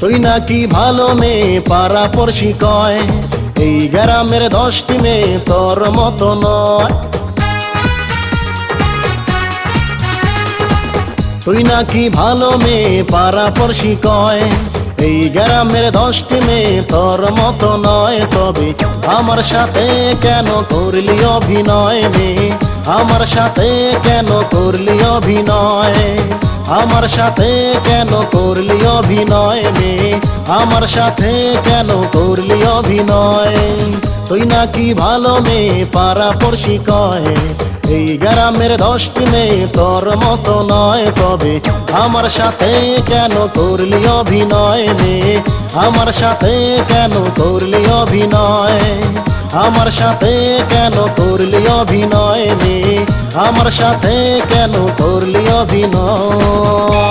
তুই নাকি ভালো মেয়ে পাড়া পড়শি কয়, এই গ্রামের 10টি মেয়ে তোর মতো নয়। তুই নাকি ভালো মেয়ে পাড়া পড়শি কয়, এই গ্রামের 10টি মেয়ে তোর মতো নয়। তবে আমার সাথে কেন করলি অভিনয় মেয়ে, আমার সাথে কেন করলি অভিনয়, আমার সাথে কেন করলি অভিনয় মেয়ে, আমার সাথে কেন করলি অভিনয়। তুই নাকি ভালো মেয়ে পাড়া পড়শি কয়, এই গ্রামের 10টি মেয়ে তোর মতো নয়। তবে আমার সাথে কেন করলি অভিনয় মেয়ে, আমার সাথে কেন করলি অভিনয়, আমার সাথে কেন করলি অভিনয় মেয়ে, আমার সাথে কেন করলি অভিনয়।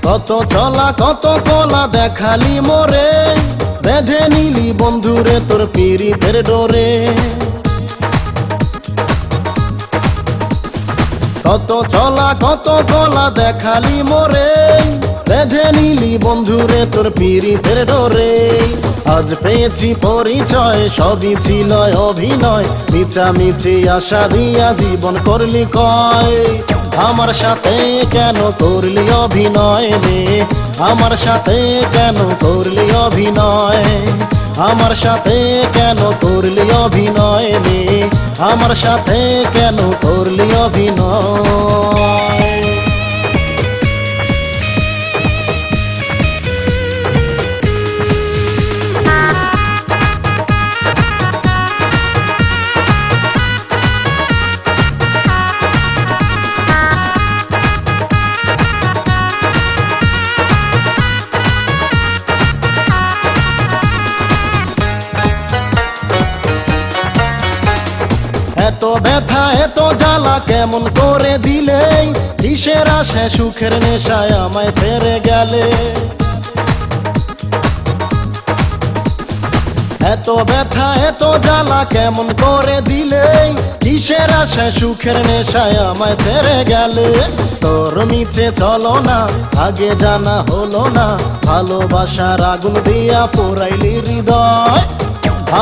কত চলা কত কলা দেখালি মোরে, বেঁধে নিলি বন্ধুরে তোর পীড়িতের ডোরে। কত চলা কত কলা দেখালি মোরে, বেঁধে নিলি বন্ধুরে তোর পীড়িতের ডোরে। আজ পেয়েছি পরিচয় সবই ছিল অভিনয়, মিছামিছি আশা দিয়া জীবন করলি কয়। আমার সাথে কেন করলি অভিনয় মেয়ে, আমার সাথে কেন করলি অভিনয়, আমার সাথে কেন করলি অভিনয় মেয়ে, আমার সাথে কেন করলি অভিনয়। এত ব্যথা এত জ্বালা কেমন করে দিলে, কিসের আশে সুখের নেশায় আমায় ছেড়ে গেলে। এত ব্যথা এত জ্বালা কেমন করে দিলে, কিসের আশে সুখের নেশায় আমায় ছেড়ে গেলে। তোর নিচে চলো না আগে জানা হলো না, ভালোবাসার আগুন দিয়া পোড়াইলি হৃদয়।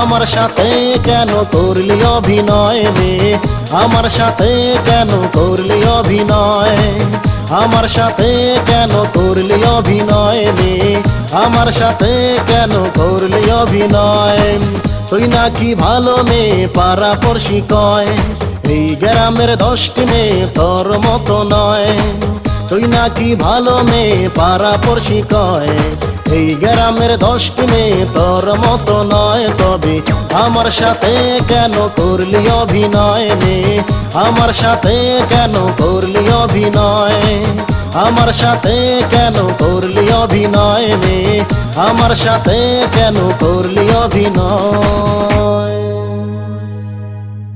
আমার সাথে কেন করলি অভিনয় মেয়ে, আমার সাথে কেন করলি অভিনয়, আমার সাথে কেন করলি অভিনয় মেয়ে, আমার সাথে কেন করলি অভিনয়। তুই নাকি ভালো মেয়ে পাড়া পড়শি কয়, এই গ্রামের 10টি মেয়ে তোর মতো নয়। তুই নাকি ভালো মেয়ে পাড়া পড়শি কয়, এই গ্রামের 10টি মেয়ে তোর মতো নয়। তবে আমার সাথে কেন করলি অভিনয় মেয়ে, আমার সাথে কেন করলি অভিনয়, আমার সাথে কেন করলি অভিনয় মেয়ে, আমার সাথে কেন করলি অভিনয়।